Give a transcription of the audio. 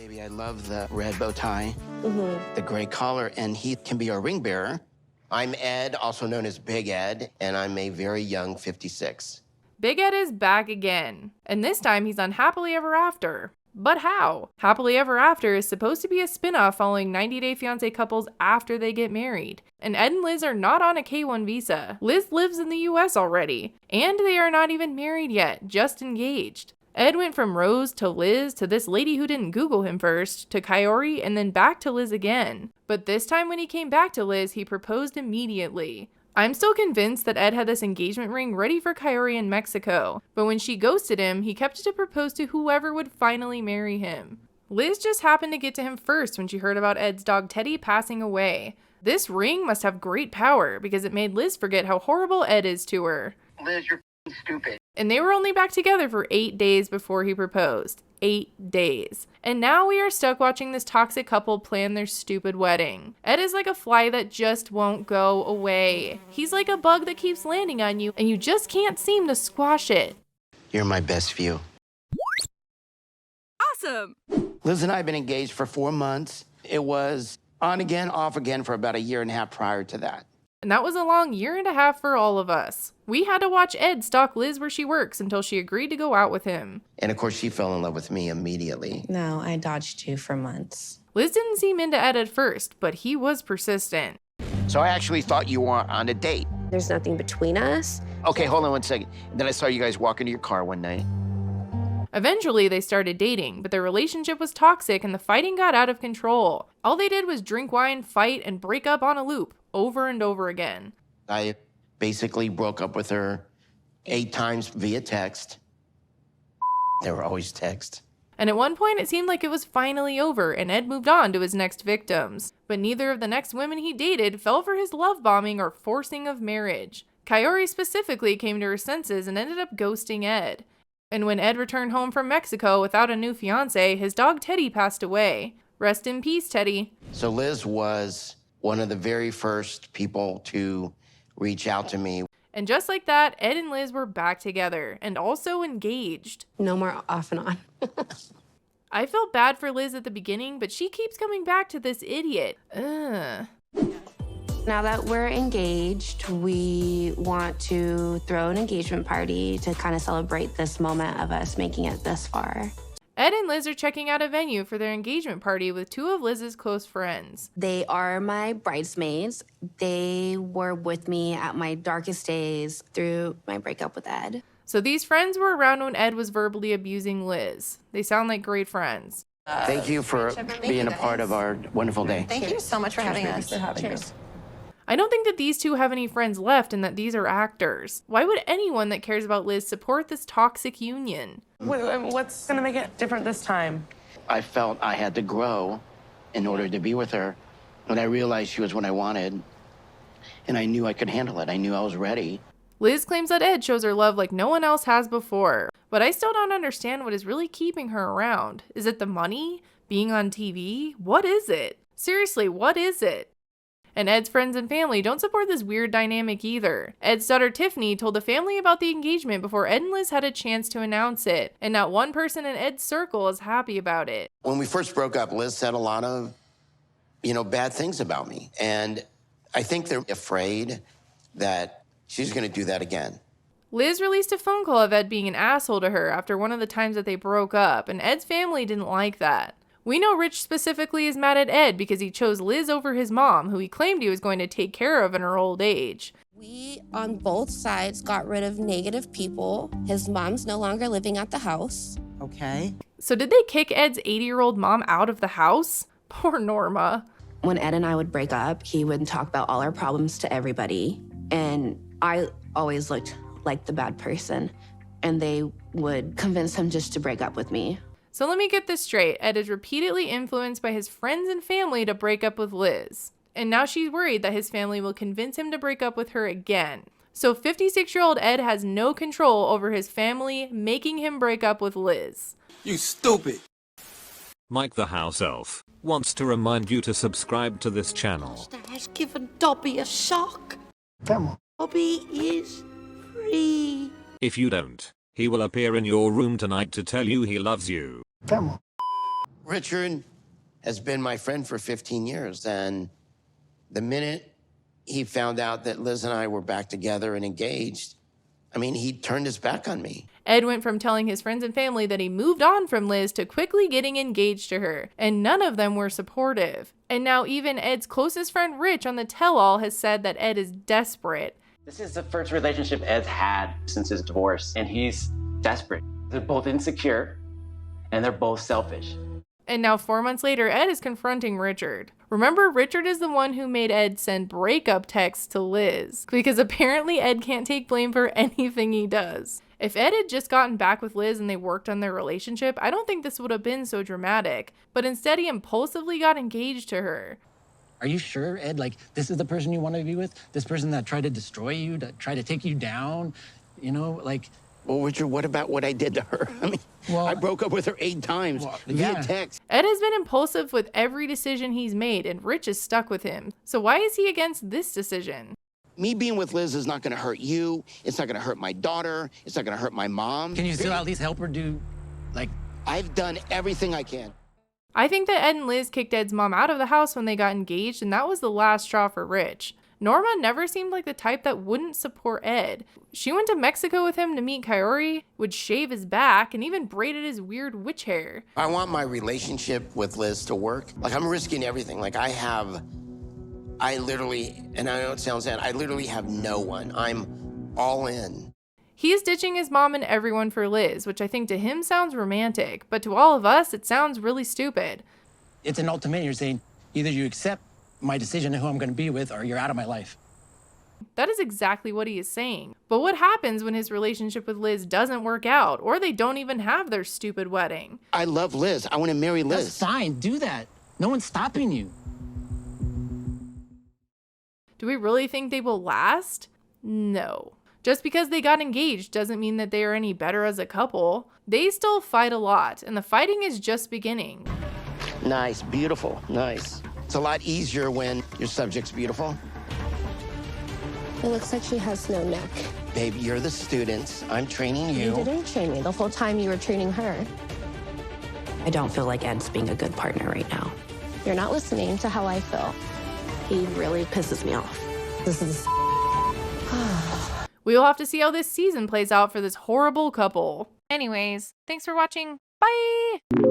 Baby, I love the red bow tie, the gray collar, and he can be our ring bearer. I'm Ed, also known as Big Ed, and I'm a very young 56. Big Ed is back again, and this time he's on Happily Ever After. But how? Happily Ever After is supposed to be a spin-off following 90-Day Fiancé couples after they get married. And Ed and Liz are not on a K-1 visa. Liz lives in the US already, and they are not even married yet, just engaged. Ed went from Rose to Liz to this lady who didn't Google him first, to Kaori, and then back to Liz again. But this time when he came back to Liz, he proposed immediately. I'm still convinced that Ed had this engagement ring ready for Kaori in Mexico, but when she ghosted him, he kept it to propose to whoever would finally marry him. Liz just happened to get to him first when she heard about Ed's dog Teddy passing away. This ring must have great power because it made Liz forget how horrible Ed is to her. Liz, you're stupid. And they were only back together for 8 days before he proposed. 8 days. And now we are stuck watching this toxic couple plan their stupid wedding. Ed is like a fly that just won't go away. He's like a bug that keeps landing on you and you just can't seem to squash it. You're my best view. Awesome! Liz and I have been engaged for 4 months. It was on again, off again for about a year and a half prior to that. And that was a long year and a half for all of us. We had to watch Ed stalk Liz where she works until she agreed to go out with him. And of course, she fell in love with me immediately. No, I dodged you for months. Liz didn't seem into Ed at first, but he was persistent. So I actually thought you were on a date. There's nothing between us. Okay, hold on one second. Then I saw you guys walk into your car one night. Eventually, they started dating, but their relationship was toxic and the fighting got out of control. All they did was drink wine, fight, and break up on a loop, over and over again. I basically broke up with her 8 times via text. They were always text. And at one point, it seemed like it was finally over, and Ed moved on to his next victims. But neither of the next women he dated fell for his love bombing or forcing of marriage. Kaori specifically came to her senses and ended up ghosting Ed. And when Ed returned home from Mexico without a new fiancé, his dog Teddy passed away. Rest in peace, Teddy. So Liz was one of the very first people to reach out to me. And just like that, Ed and Liz were back together and also engaged. No more off and on. I felt bad for Liz at the beginning, but she keeps coming back to this idiot. Ugh. Now that we're engaged, we want to throw an engagement party to kind of celebrate this moment of us making it this far. Ed and Liz are checking out a venue for their engagement party with 2 of Liz's close friends. They are my bridesmaids. They were with me at my darkest days through my breakup with Ed. So these friends were around when Ed was verbally abusing Liz. They sound like great friends. Thank you for being a part of our wonderful day. Thank you so much for having us. Cheers. I don't think that these 2 have any friends left and that these are actors. Why would anyone that cares about Liz support this toxic union? What's gonna make it different this time? I felt I had to grow in order to be with her. When I realized she was what I wanted, and I knew I could handle it. I knew I was ready. Liz claims that Ed shows her love like no one else has before, but I still don't understand what is really keeping her around. Is it the money? Being on TV? What is it? Seriously, what is it? And Ed's friends and family don't support this weird dynamic either. Ed's daughter Tiffany told the family about the engagement before Ed and Liz had a chance to announce it, and not one person in Ed's circle is happy about it. When we first broke up, Liz said a lot of, bad things about me. And I think they're afraid that she's gonna do that again. Liz released a phone call of Ed being an asshole to her after one of the times that they broke up, and Ed's family didn't like that. We know Rich specifically is mad at Ed because he chose Liz over his mom, who he claimed he was going to take care of in her old age. We, on both sides, got rid of negative people. His mom's no longer living at the house. Okay. So did they kick Ed's 80-year-old mom out of the house? Poor Norma. When Ed and I would break up, he would talk about all our problems to everybody. And I always looked like the bad person. And they would convince him just to break up with me. So let me get this straight. Ed is repeatedly influenced by his friends and family to break up with Liz. And now she's worried that his family will convince him to break up with her again. So 56-year-old Ed has no control over his family, making him break up with Liz. You stupid. Mike the House Elf wants to remind you to subscribe to this channel. Has given Dobby a shock. Dobby is free. If you don't, he will appear in your room tonight to tell you he loves you. Richard has been my friend for 15 years, and the minute he found out that Liz and I were back together and engaged, I mean, he turned his back on me. Ed went from telling his friends and family that he moved on from Liz to quickly getting engaged to her, and none of them were supportive. And now even Ed's closest friend Rich on the tell-all has said that Ed is desperate. This is the first relationship Ed's had since his divorce, and he's desperate. They're both insecure, and they're both selfish. And now 4 months later, Ed is confronting Richard. Remember, Richard is the one who made Ed send breakup texts to Liz, because apparently Ed can't take blame for anything he does. If Ed had just gotten back with Liz and they worked on their relationship, I don't think this would have been so dramatic. But instead, he impulsively got engaged to her. Are you sure, Ed? Like, this is the person you want to be with? This person that tried to destroy you, that tried to take you down? You know, like... Well, Richard, what about what I did to her? I mean, I broke up with her 8 times via text. Ed has been impulsive with every decision he's made, and Rich is stuck with him. So why is he against this decision? Me being with Liz is not going to hurt you. It's not going to hurt my daughter. It's not going to hurt my mom. Can you still at least help her do, like... I've done everything I can. I think that Ed and Liz kicked Ed's mom out of the house when they got engaged, and that was the last straw for Rich. Norma never seemed like the type that wouldn't support Ed. She went to Mexico with him to meet Coyote, would shave his back, and even braided his weird witch hair. I want my relationship with Liz to work. Like, I'm risking everything. Like, I literally, and I know it sounds sad, I literally have no one. I'm all in. He's ditching his mom and everyone for Liz, which I think to him sounds romantic, but to all of us, it sounds really stupid. It's an ultimatum. You're saying either you accept my decision of who I'm going to be with, or you're out of my life. That is exactly what he is saying. But what happens when his relationship with Liz doesn't work out, or they don't even have their stupid wedding? I love Liz. I want to marry Liz. That's fine. Do that. No one's stopping you. Do we really think they will last? No. Just because they got engaged doesn't mean that they are any better as a couple. They still fight a lot, and the fighting is just beginning. Nice, beautiful, nice. It's a lot easier when your subject's beautiful. It looks like she has no neck. Babe, you're the student. I'm training you. You didn't train me the whole time you were training her. I don't feel like Ed's being a good partner right now. You're not listening to how I feel. He really pisses me off. This is... We will have to see how this season plays out for this horrible couple. Anyways, thanks for watching. Bye!